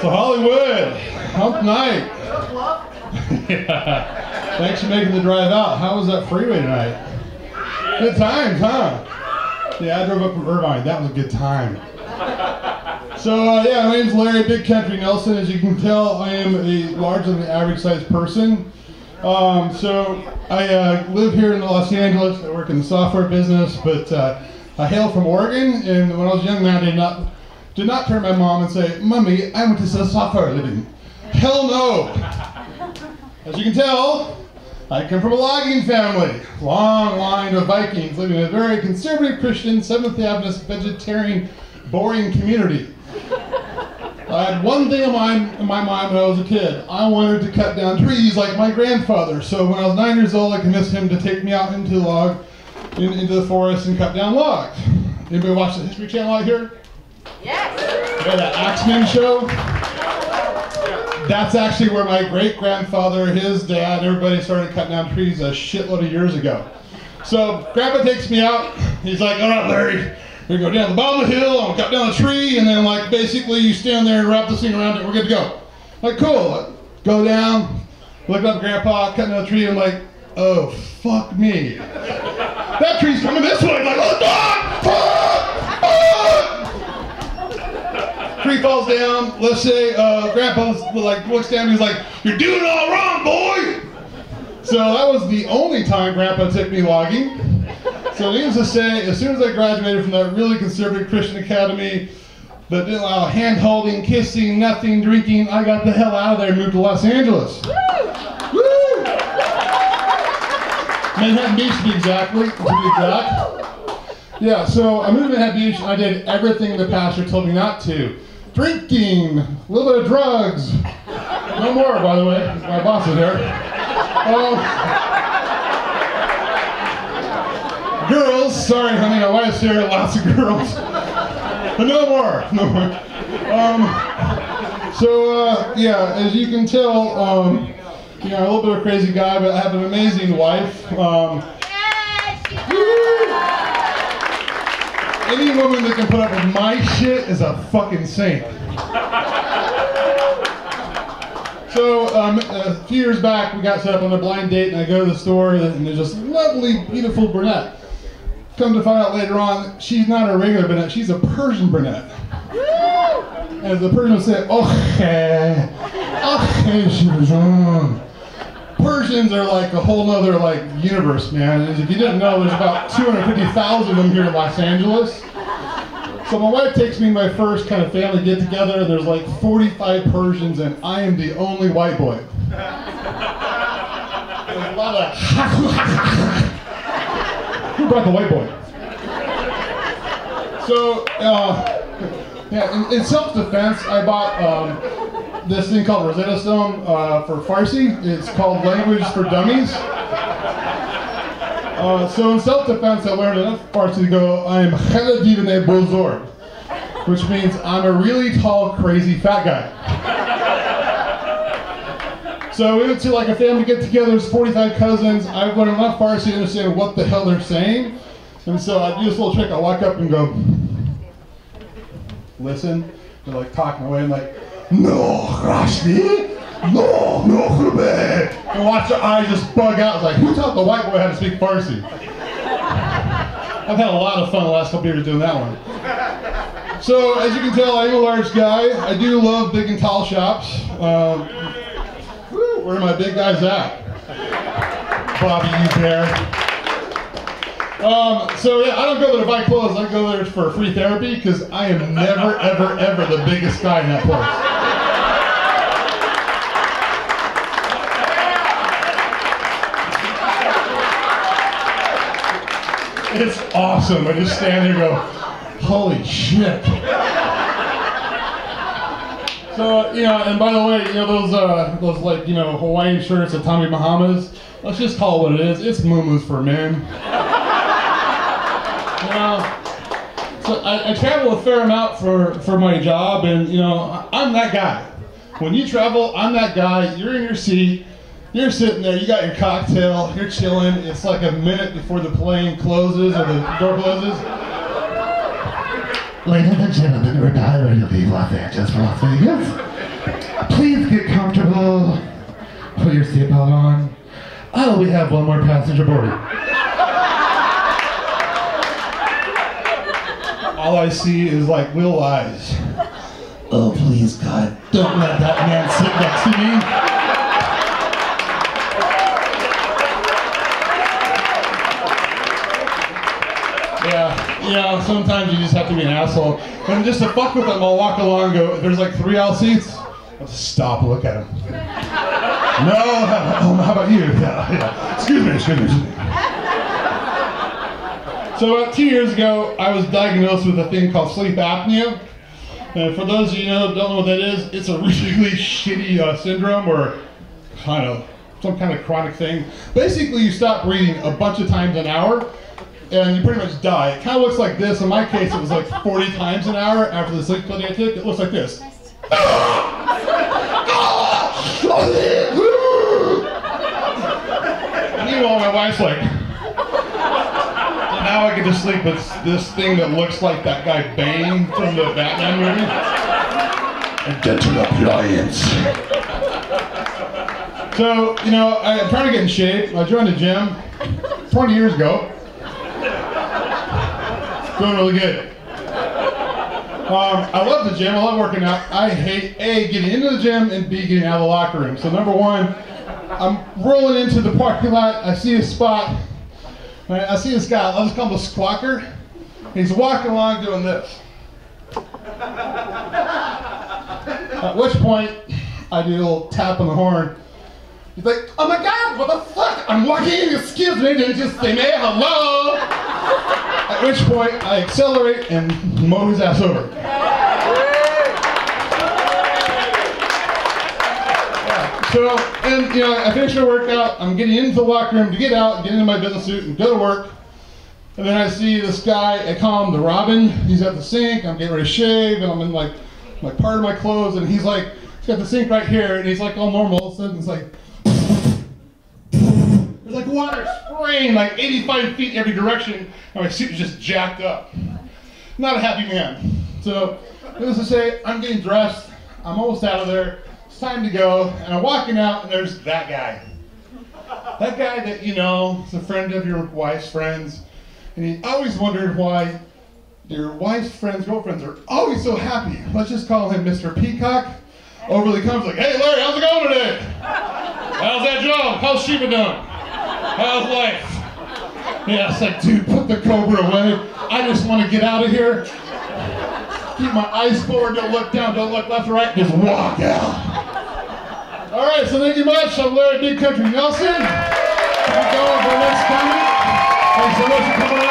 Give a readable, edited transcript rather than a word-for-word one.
So Hollywood, hump night. Yeah. Thanks for making the drive out. How was that freeway tonight? Good times, huh? Yeah, I drove up from Irvine. That was a good time. So yeah, my name's Larry, Big Country Nelson. As you can tell, I am a larger than average sized person. So I live here in Los Angeles. I work in the software business, but I hail from Oregon. And when I was a young man, I did not turn to my mom and say, "Mommy, I want to sell software living." Hell no. As you can tell, I come from a logging family. Long line of Vikings living in a very conservative Christian, Seventh-day Adventist, vegetarian, boring community. I had one thing in my mind when I was a kid. I wanted to cut down trees like my grandfather. So when I was 9 years old, I convinced him to take me out into the forest and cut down logs. Anybody watch the History Channel out here? Yes. Yeah, that Axeman show? That's actually where my great-grandfather, his dad, everybody started cutting down trees a shitload of years ago. So Grandpa takes me out. He's like, "All right, Larry, we go down the bottom of the hill, I'm gonna cut down the tree, and then like basically you stand there and wrap this thing around it, we're good to go." Like, cool. Go down, look up Grandpa, cutting down the tree, and I'm like, oh, fuck me. That tree's coming this way. I'm like, oh, God! Tree falls down. Let's say Grandpa like looks down and he's like, "You're doing it all wrong, boy." So that was the only time Grandpa took me logging. So needless to say, as soon as I graduated from that really conservative Christian academy that didn't allow hand-holding, kissing, nothing, drinking, I got the hell out of there and moved to Los Angeles. Woo! Manhattan Beach to be exact. Yeah, so I moved to Manhattan Beach and I did everything the pastor told me not to. Drinking, a little bit of drugs. No more, by the way, my boss is there. Girls, sorry honey, my wife's here, lots of girls. But no more. Yeah, as you can tell, you know, I'm a little bit of a crazy guy, but I have an amazing wife. Any woman that can put up with my shit is a fucking saint. So a few years back, we got set up on a blind date, and I go to the store, and there's this lovely, beautiful brunette. Come to find out later on, she's not a regular brunette, she's a Persian brunette. As the Persian would say, "Okay, Persians are like a whole other like universe, man. And if you didn't know, there's about 250,000 of them here in Los Angeles. So my wife takes me to my first kind of family get together, and there's like 45 Persians, and I am the only white boy. There's a lot of who brought the white boy? So yeah, in self-defense, I bought this thing called Rosetta Stone for Farsi. It's called Language for Dummies. So in self-defense, I learned enough Farsi to go, "I'm Khaled ibn Bozorg," which means I'm a really tall, crazy, fat guy. So we went to like a family get-together, there's 45 cousins. I've learned enough Farsi to understand what the hell they're saying. And so I do this little trick, I walk up and go, listen. They're like talking away, I'm like, "No, Rashdi, no, Khubeh." And watch their eyes just bug out. It's like, who taught the white boy how to speak Farsi? I've had a lot of fun the last couple years doing that one. So, as you can tell, I'm a large guy. I do love big and tall shops. Where are my big guys at? Bobby, you bear. So yeah, I don't go there to buy clothes. I go there for free therapy because I am never, ever, ever the biggest guy in that place. It's awesome. I just stand there and go, holy shit. So, you know, and by the way, you know, those like, you know, Hawaiian shirts at Tommy Bahama's, let's just call it what it is. It's muumuus for men. You know, so I travel a fair amount for my job, and, you know, I'm that guy. When you travel, I'm that guy. You're in your seat. You're sitting there, you got your cocktail, you're chilling. It's like a minute before the plane closes or the door closes. Ladies and gentlemen, we're now ready to leave Los Angeles for Las Vegas. Please get comfortable. Put your seatbelt on. Oh, we have one more passenger boarding. All I see is like little eyes. Oh, please, God, don't let that man sit next to me. Yeah, sometimes you just have to be an asshole. And just to fuck with them, I'll walk along and go, there's like 3 aisle seats. I'll just stop and look at them. No, how about you? Yeah. Excuse me. So about 2 years ago, I was diagnosed with a thing called sleep apnea. And for those of you who don't know what that is, it's a really shitty syndrome or some kind of chronic thing. Basically, you stop breathing a bunch of times an hour, and you pretty much die. It kind of looks like this. In my case, it was like 40 times an hour after the sleep study I took. It looks like this. Meanwhile, my wife's like, now I get to sleep with this thing that looks like that guy Bane from the Batman movie. And dental appliance. So, I'm trying to get in shape. I joined a gym 20 years ago. Doing really good. I love the gym. I love working out. I hate A, getting into the gym, and B, getting out of the locker room. So number one, I'm rolling into the parking lot. I see a spot. I see this guy. I'll just call him the squawker. He's walking along doing this. At which point, I do a little tap on the horn. He's like, oh my God, what the fuck? I'm walking in, excuse me, did you just say, hey, hello? At which point, I accelerate and mow his ass over. So, and I finish my workout, I'm getting into the locker room to get out, get into my business suit and go to work. And then I see this guy, I call him the Robin. He's at the sink, I'm getting ready to shave, and I'm in like part of my clothes, and he's got the sink right here, and he's like all normal, all of a sudden it's like, there's like water spraying like 85 feet every direction, and my suit is just jacked up. Not a happy man. So, needless to say, I'm getting dressed, I'm almost out of there, it's time to go, and I'm walking out, and there's that guy. That guy that, is a friend of your wife's friends, and he always wondered why your wife's friends' girlfriends are always so happy. Let's just call him Mr. Peacock. Overly comes like, hey Larry, how's it going today? How's that job? How's Sheba doing? How's life? Yeah, it's like, dude, put the Cobra away. I just want to get out of here. Keep my eyes forward, don't look down, don't look left or right, just walk out. All right, so thank you much. I'm Larry Big Country Nelson. Keep going for the next comment. Thanks so much for coming